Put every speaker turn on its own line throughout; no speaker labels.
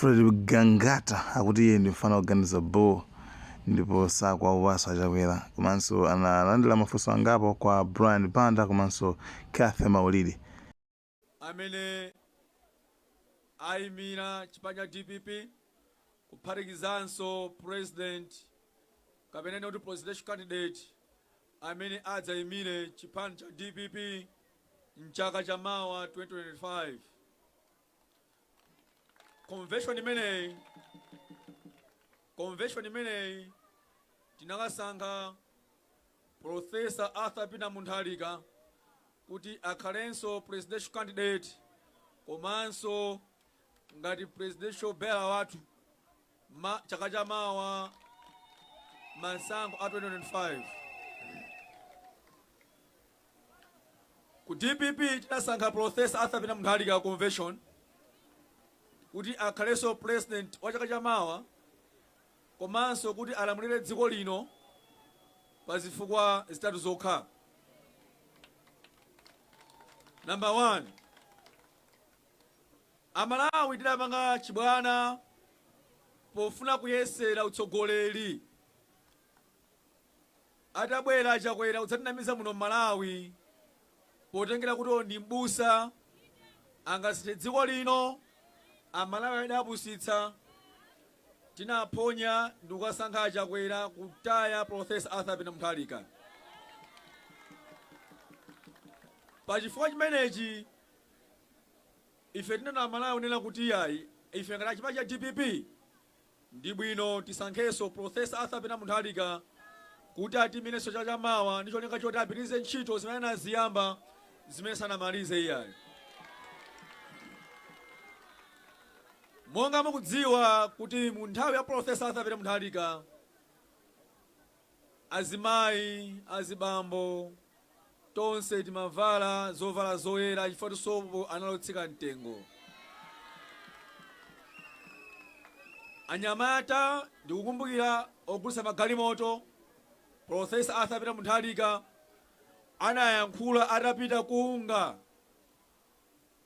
Alfred Gangata akuti iye ndi mfano oganiza bo ndipo sakwa uwaso achakwera komanso analandira mafunso angapo kwa Brian Banda komanso Kathy Maulidi
amene ayimira chipani DPP kuphatikizanso president kapena kuti presidential candidate amene adzayimire chipani cha DPP mchaka cha mawa 2025. Convention imeneyi tinakasankha Professor Arthur Pina Munthalika kuti akhalenso presidential candidate komanso ngati presidential bearer wathu chaka cha mawa masankho a 2025. Ku DPP tinasankha Professor Arthur Pina Munthalika convention kuti akhalenso president wa chaka cha mawa komanso kuti alamulire dziko lino pa zifukwa zitatu zokha. Number 1, Amalawi tidapanga chibwana pofuna kuyesera utsogoleri. Atabwera Chakwera udzatinamiza muno Malawi potengera kuti ndi mbusa angasithe dziko lino. Amalawi adapusitsa tinaphonya ndi kukasankha Chakwera kutaya Professor Arthur Pina Munthalika. Pachifukwa chimenechi ife tinena Malawi nena kuti yayi ife ngati chipani cha DPP ndi bwino tisankhenso Professor Arthur Pina Munthalika kuti atimirenso chaka cha mawa ndi cholinga choti apitirize ntchito zimene anaziyamba zimene sanamalize iyayi. Monga mukudziwa kuti mu nthawi ya Professor Arthur Pina Munthalika azimayi azibambo tonse timavala zovala zoyera chifukwa sopo analotsika mtengo. Anyamata ndikukumbukira ogulitsa magalimoto Professor Arthur Pina Munthalika anayankhula atapita kunga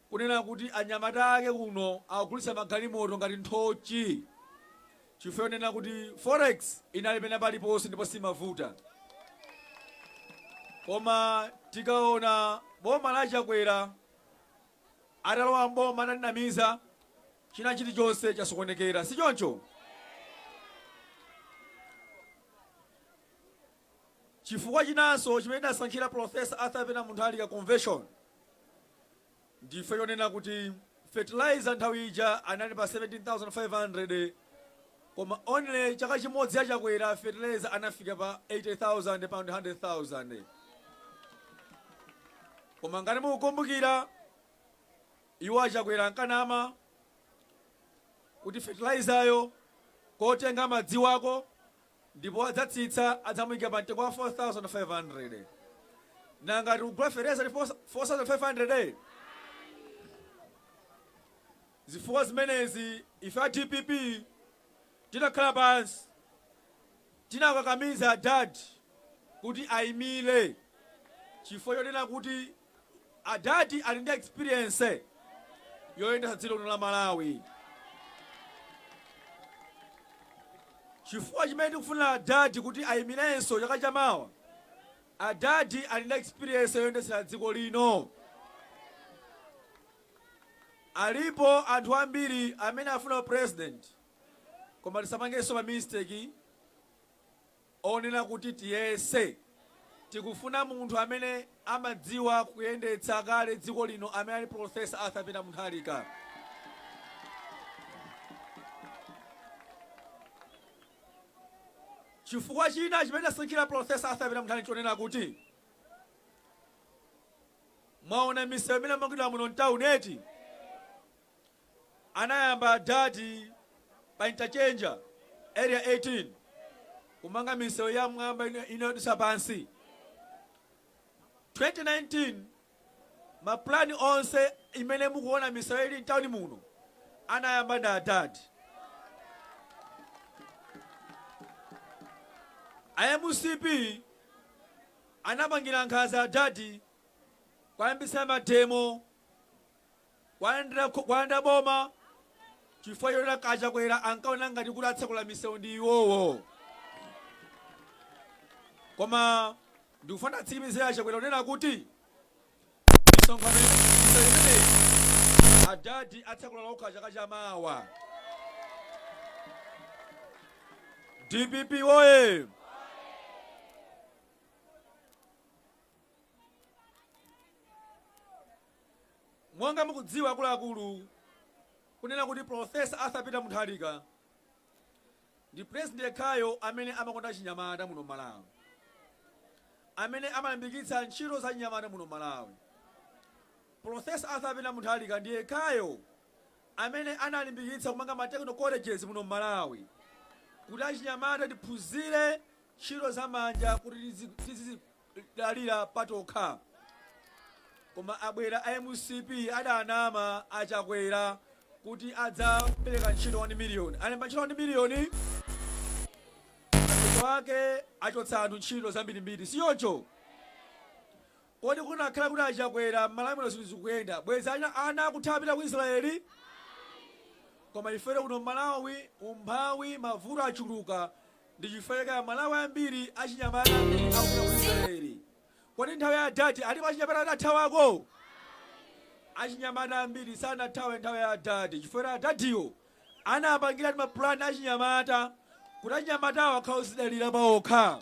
kunena kuti anyamata ake kuno akugulitsa magalimoto ngati nthochi chifukwa nena kuti forex inali pena paliponse ndipo simavuta. Koma tikaona boma la Chakwera atalowa mboma ananamiza china chilichonse chasokonekera, si choncho? Chifukwa chinanso chimene asankhira Professor Arthur Pina Munthalika convention ndife yonena kuti fertilizer nthawi ija anali pa 17,500 koma only chaka chimodzi ya Chakwera fertilizer anafika pa 80,000 pa 100,000. Koma ngati mukukumbukira iwo a Chakwera ankanama kuti fertilizer kotenga madzi wako ndipo adzatsitsa adzamuyika pa mtengo wa 4,500. Na ngati ugula fertilizer 4,500 zifukwa zimenezi ife a DPP tinakhala pansi tinakakamiza Adadi kuti ayimire chifukwa chonena kuti Adadi ali ndi experience yoyendetsa dziko lino la Malawi. Chifukwa chimene tikufuna Adadi kuti ayimirenso chaka cha mawa, Adadi ali ndi experience yoyendetsa dziko lino. Alipo anthu ambiri amene afuna president koma tisapangenso pa mistake onena kuti tiyese tikufuna munthu amene amadziwa kuyendetsa kale dziko lino amene ali Professor Arthur Pina Munthalika. Chifukwa china chimene asankhira Professor Arthur Pina Munthalika chonena kuti mwaona misewu imene mangidwa muno mtauneti anayamba Adadi pa interchange area 18 kumanga misewu ya mwamba inayodutsa pansi. 2019 maplani onse imene mukuona misewu ili mtauni muno anayamba na Adadi. Mcp anapangira nkhanza Adadi kwayambisa mademo kwayenda boma chifukwa yona Chakwera ankaona ngati kuti atsekula misewu ndi iwowo. Koma ndikufuna tsikimizira Chakwera unena kuti misonkhano imeneyi adadi atsekula lokha chaka chamawa. DPP oye! Mwanga mukudziwa akuluakulu kunena kuti Profesa Arthur Mutharika ndi president kayo amene amakonda chinyamata muno Malawi, amene amalimbikitsa ntchito za chinyamata muno Malawi. Profesa Arthur Mutharika ndiye kayo amene analimbikitsa kumanga ma technical colleges muno Malawi kuti achinyamata tiphunzire ntchito za manja kuti tizidalira patokha. Koma abwera a MCP adanama a Chakwera kuti adzapereka ntchito 1 million. Alemba ntchito 1 million wake achotsa anthu ntchito zambirimbiri, siyocho? Kodi kunakhala kuti a Chakwera Malawi muno sizikuyenda, bweza ana akuthapita ku Israeli? Koma ifere kuno Malawi umphawi mavuto achuluka ndi chifukwa Malawi ambiri achinyamata akupita ku Israeli. Kodi nthawi ya adadi alipo achinyamata adathawako? Achinyamata ambiri sanathawe nthawi ya adadi chifukwa adadiyo anapangira ndi mapulani achinyamata kuti achinyamatawo akhala ozidalira paokha.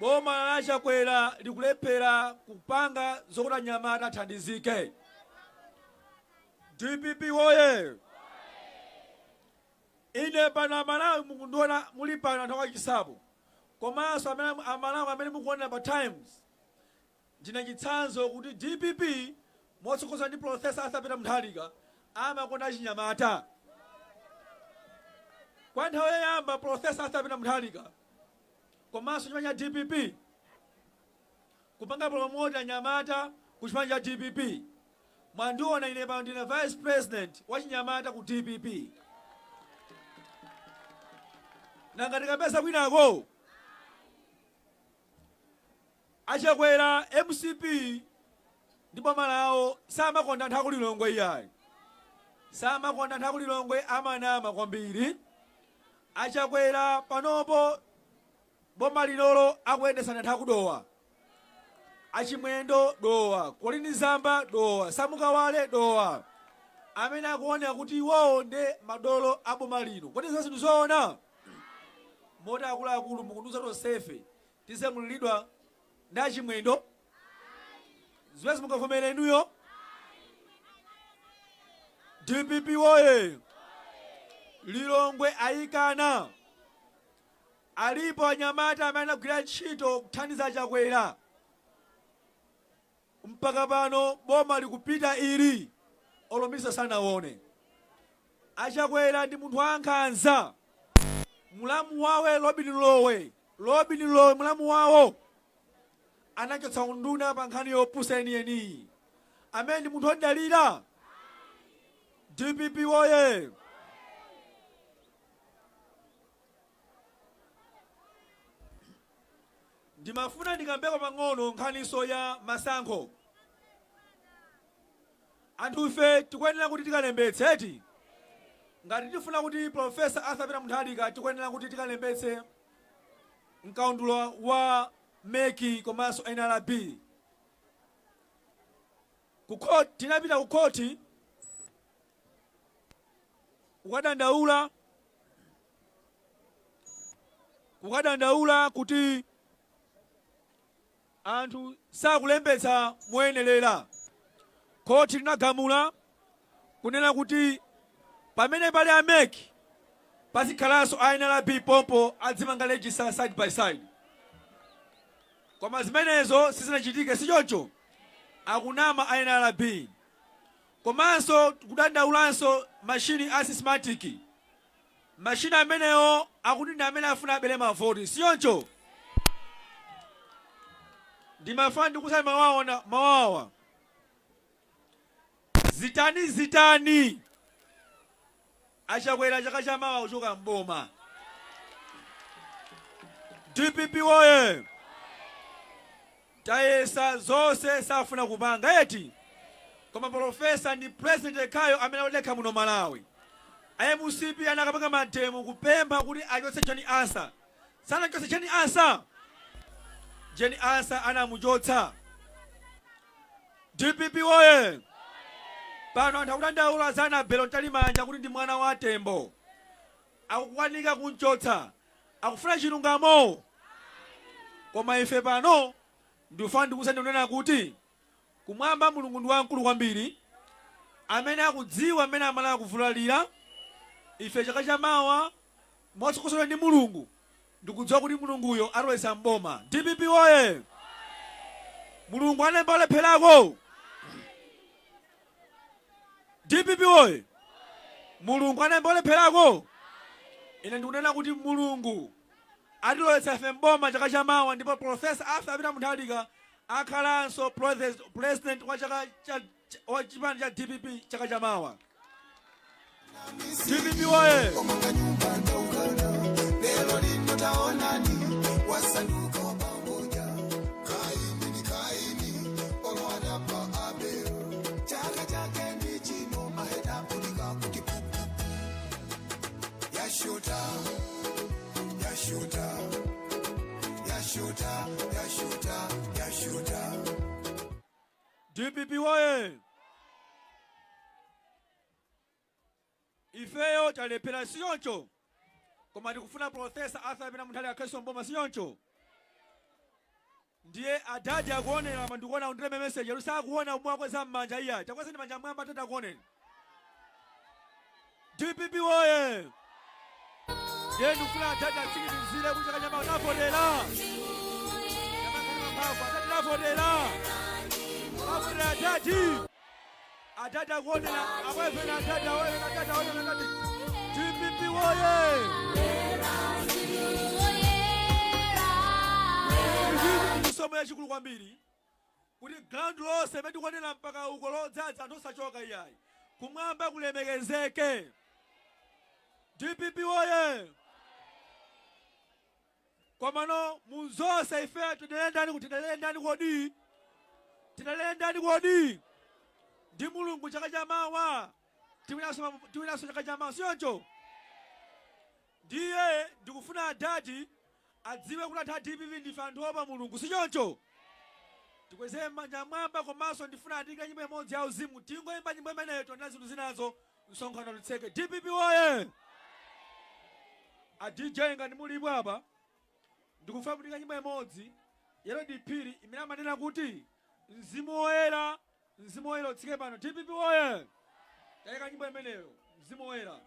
Boma la Chakwera likulephera kupanga zokuti anyamata athandizike. DPP oye! Ine pano Malawi mukundiona muli pano anthu achisapo. Komanso Amalawi amene mukuona pa Times ndina chitsanzo kuti DPP motsogozedwa ndi Profesa Arthur Mutharika amakonda achinyamata. Kwa nthawi yoyamba Profesa Arthur Mutharika komanso chipani cha DPP kupanga promote anyamata ku chipani cha DPP. Mwandiona ine pano ndine vice president wa chinyamata ku DPP. Nanga tikapeza kwinako Achakwera MCP ndi boma lawo samakonda anthu akulilongwe iyayi. Samakonda anthu akulilongwe amanama kwambiri. Achakwera panopo boma linolo akuyendesana anthu akudowa. Achimwendo dowa, Kolini Zamba dowa, Samukawale dowa. Amene akuonera kuti iwowo ndi madolo a boma lino. Kodi zonse ndizoona? Mota akuluakulu mukunduza tonsefe tisemulidwa ndi achimwendo. Ziwezi mukavomera inuyo? DPP oye! Lilongwe ayikana. Alipo anyamata amene agwira ntchito kuthandiza Chakwera. Mpaka pano boma likupita ili olomisa sanaone. Achakwera ndi munthu wankhanza. Mulamu wawe Lobinilowe mulamu wawo anachotsa unduna pa nkhani yopusa enieni. Amene ndi munthu odalira. DPP oye! Ndimafuna ndikambeko pang'ono nkhaniso ya masankho. Anthu ife tikuyenera kuti tikalembetse eti. Ngati tifuna kuti Profesa Arthur Mutharika tikuyenera kuti tikalembetse mkaundulo wa Mcp komanso NRB. Tinapita ku koti kukadandaula kuti anthu sakulembetsa moyenelera. Koti linagamula kunena kuti pamene pali a Mcp pazikhalanso a NRB pompo adzimanga register side by side. Koma zimenezo sizinachitike sichoncho. Akunama a NRB. Komanso kudandaulanso mashini asysmatic. Mashini ameneyo akuti ndi amene afuna abele mavoti sichoncho. Ndimafuna ndikusala mawawa. Zitani Achakwera chaka chamawa kuchoka mboma. DPP oye! Tayesa zonse safuna kupanga eti. koma profesa ndi president yekhayo amene odekha muno Malawi. Mcp anakapanga matemu kupempha kuti achotse John Asa. Sanachotse John Asa. John Asa anamuchotsa. DPP woye. Pano anthu akudandaula za Anabelo Ntalimanja kuti ndi mwana wa Tembo. Akukwanika kunchotsa. Akufuna chilungamo. Koma ife pano ndifuna ndikusandionera kuti kumwamba Mulungu ndi wamkulu kwambiri amene akudziwa amene amala kuvulalira. Ife chaka chamawa motsogozedwa ndi Mulungu ndikudziwa kuti Mulunguyo alowesa mboma. DPP woye. Mulungu anemba olepherako. DPP woye. Mulungu anemba olepherako. Ine ndikunena kuti Mulungu atilowesa ife mboma chaka chamawa ndipo Profesa Alfred Gangata akhalanso president wa chipani cha DPP chaka chamawa. DPP woye. DPP woye. Ifeyo talephera siyoncho. Koma ndikufuna Profesa Arthur amene munthali akhaso mboma siyoncho. Ndiye adadi akuonera mandikuona undileme message alusa akuona umwakweza mmanja iya. Chakweza ndi manja mwamba tata akuonera. DPP woye. Ndiye ndikufuna adadi atsikilizire kuti chaka chamawa nafodera. Nafodera. Nafodera adadi. Adadi akuonera akwefena adadi awena adadi awena adadi. DPP woye. Somo ya chikulu kwambiri kuti ground lose medikuonera mpaka uko lodzaza anthu osachoka iyayi kumwamba kulemekezeke. DPP woye. Komano munzose ife tidalendani kuti tidalendani kodi. Tidalendani kodi. Ndi Mulungu chaka chamawa. Tiwinaso chaka chamawa siyoncho. Ndiye ndikufuna adadi adziwe kuti anthu a DPP ndife anthu opa Mulungu siyoncho. Tikweze manja mwamba komanso ndifuna atinga nyimbo imodzi ya uzimu. Tingoyimba nyimbo imeneyo tonena zinthu zinazo nsonkhano litseke. DPP woye. A DJ ngati mulipo apa. Ndikufuna kutinga nyimbo imodzi yero dipiri imene amanena kuti mzimu woyera utsike pano. DPP woye. Tayika nyimbo imeneyo mzimu woyera.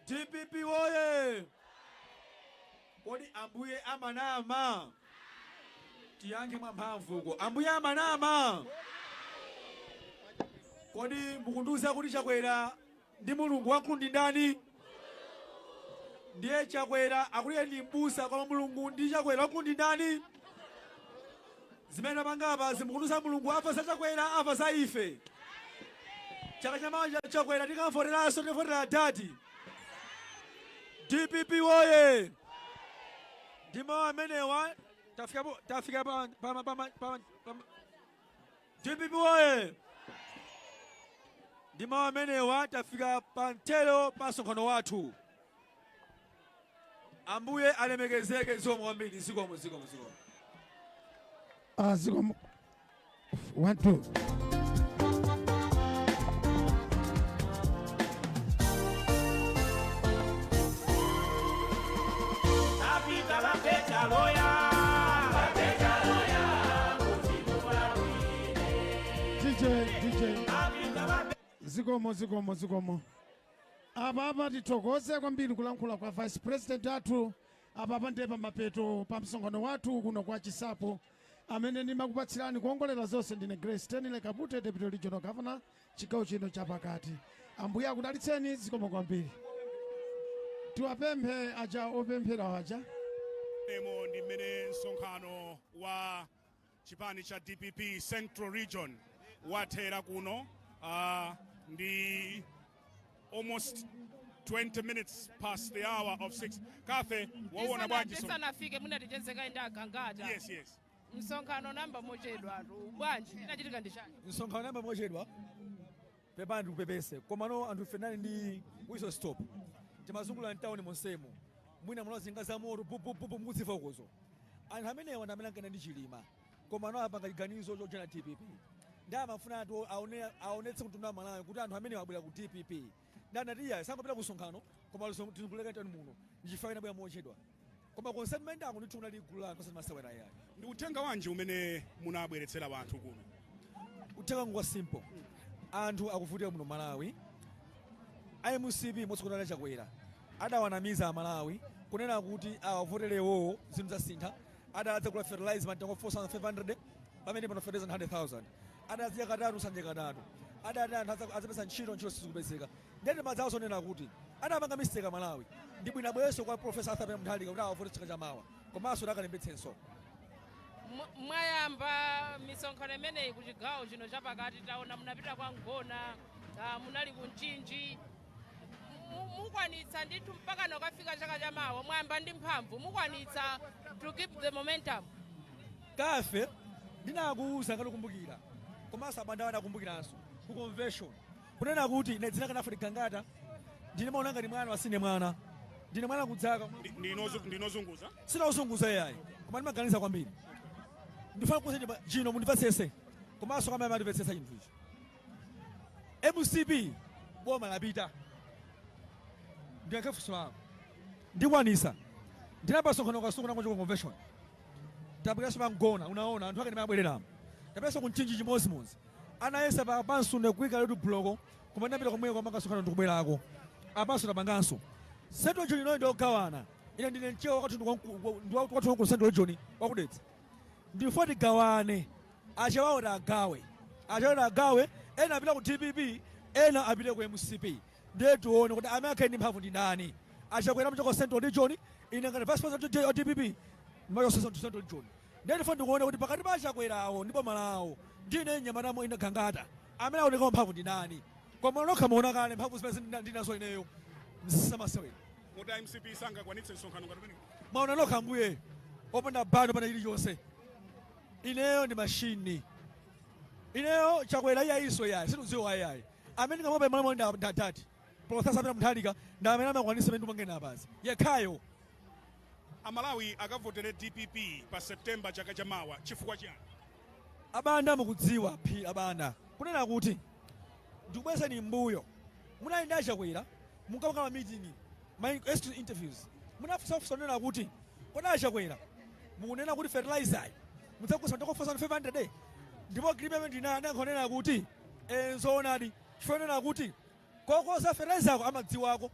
DPP woye. Kodi ambuye amanama. Tiyange mwamphamvu uko. Ambuye amanama. Kodi mukunduza kuti Chakwera ndi Mulungu wankulu ndi ndani? Ndiye Chakwera akuliye ndi mbusa kwa Mulungu ndi Chakwera wankulu ndi ndani? Zimene pangapa zimukunduza Mulungu afa za Chakwera afa za ife. Chaka chamawa Chakwera tikamfoteranso tifotera adadi. DPP woye. Ndima amenewa tafika pa DPP woye. Ndi mawu amenewa tafika pa mthelo pa msonkhano wathu. Ambuye alemekezeke zikomo kwambiri zikomo.
Zikomo. 1 2 DJ zikomo apa tithokoze kwambiri kulankhula kwa vice president athu apa ndiye pamapeto pa msonkhano wathu kuno kwa Chisapo amene ndimakupatsirani kuongolera zonse. Ndine Grace Stanley Kapute, deputy regional governor chigawo chino chapakati. Ambuye akudalitseni zikomo kwambiri. Tiwapemphe aja opemphera aja.
Nemo ndi mmene nsonkhano wa chipani cha DPP Central Region wathera kuno. Ndi almost 20 minutes past the hour of 6. Kathe, waona bwanji so?
Nafike munatitezeka enda Gangata.
Yes.
Msonkhano namba mochedwa bwanji inachitika ndishani?
Msonkhano namba mochedwa pepani kupepese komano anthu fenani ndi wiso stop timazungula mtauni monsemo mwina munazinga za moto pupupupu mukudziva ukozo anthu amenewa ndi amene ankana ndi chilima komano apanga chiganizo chochena TPP ndi amafuna anthu aonetse kuti tuna Malawi kuti anthu amenewa abwera ku TPP ndi anatiya sangopita ku msonkhano koma tinkuleka tani muno ndichifukwa inabwera mochedwa koma consentment ako ndithu ligulu la Consent Masewera yani.
Ndi uthenga wanji umene munabweretsera wanthu kuno?
Uthenga ngwa simple. Anthu akuvutika muno Malawi. Mcp Chakwera adawanamiza Malawi kunena kuti awavotelewo zinthu zasintha. Adaladza kula fertilizer mantango 4500 pamene pano fertilizer 100,000. Adadziya katatu sanje katatu. Anthu azapesa ntchito sizikupezeka. Ndende madzawo sonena kuti adapanga mistake Malawi. Ndi bwina bweso kwa Professor Alfred Gangata kuti awavote chaka chamawa. Komanso dakalembetsenso.
Mwayamba misonkhano imeneyi ku chigawo chino chapakati taona munapita kwa Ngona, munali ku Mchinji. Mukwanitsa ndithu mpaka nokafika chaka chamawa mwayamba ndi mphamvu mukwanitsa to keep the momentum.
Kafe ndinakuuza ngalokumbukira komanso abanda adakumbukiranso ku convention kunena kuti ine dzina kana Alfred Gangata ndine maona ngati mwana wasine mwana ndine mwana kudzaka
ndinozunguza
sina uzunguza yayi koma ndimaganiza kwambiri ndifuna kusenti jino mundipasese komanso kama mandipesesa chinthu ichi MCP boma lapita ndiyakafuso lako ndikwanisa ndinapasonkhano kasunguna kwa convention tabweraso pangona unaona anthu akati mabwereramo tapeso kunchinji chimozimozi anayesa pa pansunde kuika letu bloko koma ndapita komwe kwa makasonkhano ndikubwerako apanso tapanganso Central Region ino ndogawana ine ndine mchewa wakati ndiwatu ku Central Region wakudetsa ndifoti gawane achawawo agawe ena apita ku DPP ena apite ku MCP ndiye tione kuti amene akhali ndi mphamvu ndi ndani achakwera mchoko Central Region ine ngati vice president wa DPP machoko Central Region ndiye ndifoti ndikuone kuti pakati pa achakwerawo ndi boma lawo ndine nyamatamo ine Gangata amene aoneka mphamvu ndi ndani koma nokha muona kale mphamvu zimene ndinazo ineyo msamasewera
kuti MCP sangakwanitse nsonkhano ngati pene
maona nokha ambuye opanda bado pana chilichonse ineyo ndi mashini ineyo Chakwera iyayiso yayi situdziwa yayi amene ngamopa imalamu ndi atati Professor apita muthalika ndi amene amakwanisa pene ndimangena apazi yekhayo
Amalawi akavotere DPP pa September chaka chamawa chifukwa chani?
Abanda mukudziwa phi abanda kunena kuti ndikubwezani mbuyo munali ndi Chakwera munkapanga meeting interviews munafusafusa nena kuti kodi Chakwera mukunena kuti fertilizer mudzakusa ndiko 4500 ndipo agreement ndinani ankhonena kuti nzoonadi chifukwa kuti kokoza fertilizer amadziwako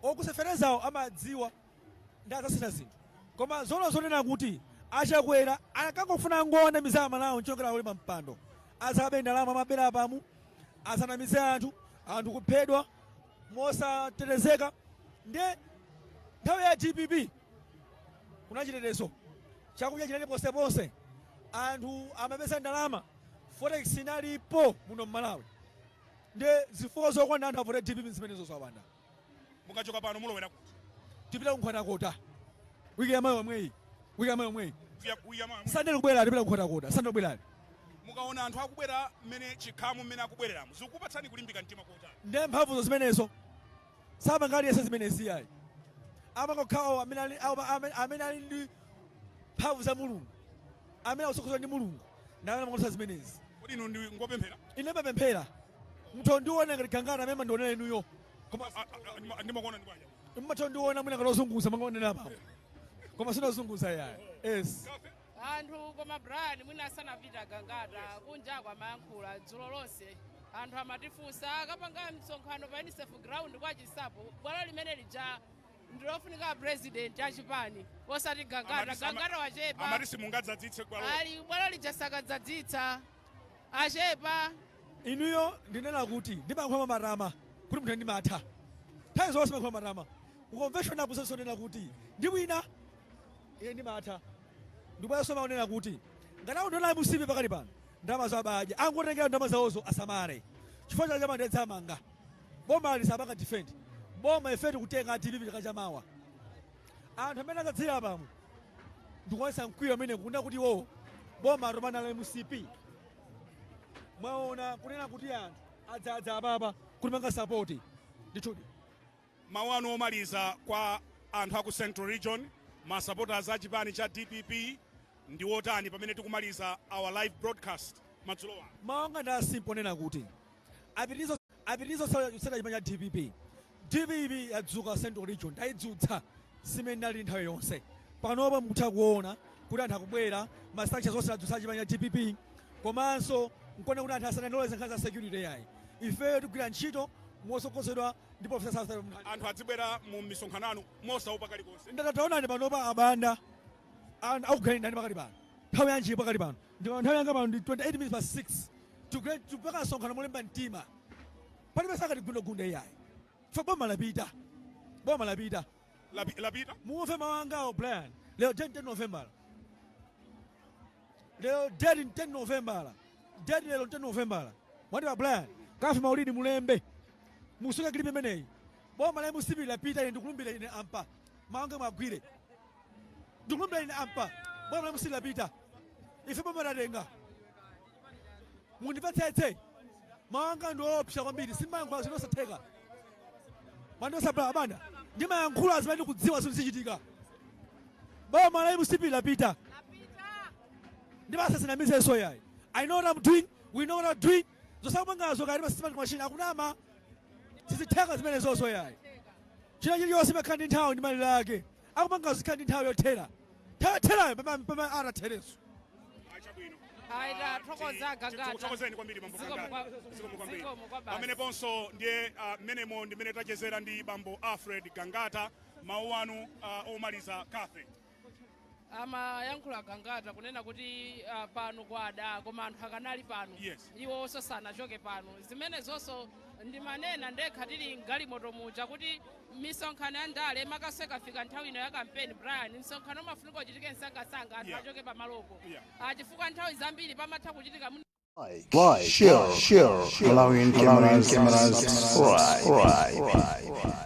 okusa fertilizer amadziwa ndi azasina zinthu koma zonena kuti Chakwera akangofuna ngone mizama Malawi nchokera uli pampando azabe ndalama mabera pamu azanamize anthu kuphedwa mosatetezeka ndiye nthawi ya DPP kuna chitetezo chakudya chinali ponseponse anthu amapeza ndalama forex inalipo muno Malawi ndiye zifukwa zokwana anthu avote DPP zimenezo zawanda
mukachoka pano mulowera kuti
tipita kunkhotakota wiki yamayo omweyi
kuya
sande kubwera tipita kunkhotakota sande kubwera
mukaona anthu akubwera mmene chikhamu mmene akubwereramo zikukupatsani kulimbika mtima kotani?
Ndiye mphamvu zimenezo samangali yese zimenezi yayi amakokhawo amene ali ndi mphamvu za Mulungu amene akusokozedwa ndi Mulungu naye amakonesa zimenezi.
Kodi inu ndi ngopemphera?
Ine mapemphera mutho ndiona ngati Gangata amene mandionera inuyo koma
ndimakuona ndi bwanji
mmatho ndiona mwina kalozunguza mangonera apapo koma sinozunguza yayi. Yes
anthu koma Brian mwina asanapita Gangata kunja kwa mayankhula dzulo lonse anthu amatifunsa akapanga msonkhano pa UNICEF ground kwa chisapo bwalo limene lija ndilofunika president achipani osati Gangata wachepa
amati simungadzadzitse bwalo
ali bwalo lija sakadzadzitsa achepa.
Inuyo ndinena kuti ndimayankhula marama kuti munthu ndimatha nthawi zonse ndimayankhula marama ukonvention apo sonena kuti ndi wina ine ndimatha ndibwaso maonera kuti ngati ndona musipi pakati pano ndalama zabadya angotengera ndalama zawozo asamale chifukwa cha chama ndetsa manga boma lisabaka defend boma ifeti kutenga TPP chakachamawa anthu amene akadzira pamo ndikuonesa mkwiyo amene kuna kuti wo boma romana la MCP mwaona kunena kuti anthu adzadza apapa kuti manga support ndithudi.
Mawu anu omaliza kwa anthu aku Central Region ma supporters a chipani cha DPP ndi wotani pamene tikumaliza our live broadcast madzulo ano?
Mawu anga simple nena kuti apitirizo sala chipani cha DPP yadzuka Central Region tayidzutsa simene ali nthawi yonse panopa mukutha kuona kuti anthu akubwera ma structures zonse adzutsa chipani cha DPP komanso nkone kuti anthu asanandoleze nkhanza za security yayi ife tigwira ntchito mosokozedwa ndipo
anthu adzibwera mu misonkhano mosaopa kalikonse.
Ndataonani panopa abanda akugani ndani pakati pano nthawi yanji pakati pano ndipo nthawi yanga pano ndi 28 minutes past 6 tupaka msonkhano molemba mtima palibe sakati gundagunda iyayi fa boma lapita muve mawangawo Brian leo 10 November leo 10 November lero 10 November mwati pa Brian kafi maulidi mulembe musuka kilipe meneyi boma la MCP lapita ine ndikulumbira ine ampa mawanga mwagwire ndikulumbira ine ampa boma la MCP lapita ife boma latenga mundipetsetse mawanga ndiopsa kwambiri simayankhula zinosatheka mandosabla abanda ndimayankhula azimene kudziwa zinthu zichitika boma la MCP lapita ndibasasinamizeso yayi. I know what I'm doing, we know what I'm doing. Zosamangazo kali basima machine akunama sizitheka zimene zoso yayi. China chiliyonse makhandi nthawi ndi mali lake akumanga zikhandi nthawi yothera thera pama arathereso
Aida thokoza Gangata
thokozeni kwambiri mambo Gangata zikomo kwambiri pamene ponso ndiye menemo ndimene tachezera ndi bambo Alfred Gangata mawu anu omaliza Catherine.
Amayankhula Gangata kunena kuti pano kwada koma anthu akanali pano iwo osasana choke pano zimene zonso ndimanena ndekha tili mgalimoto muja kuti misonkhano ya ndale makaseka fika nthawi ino ya kampeni Brian msonkhano mafuniko uchitike msangasanga anthu achoke pamalopo chifukwa nthawi zambiri pamatha kuchitika
Like, share, Malawian cameras, right.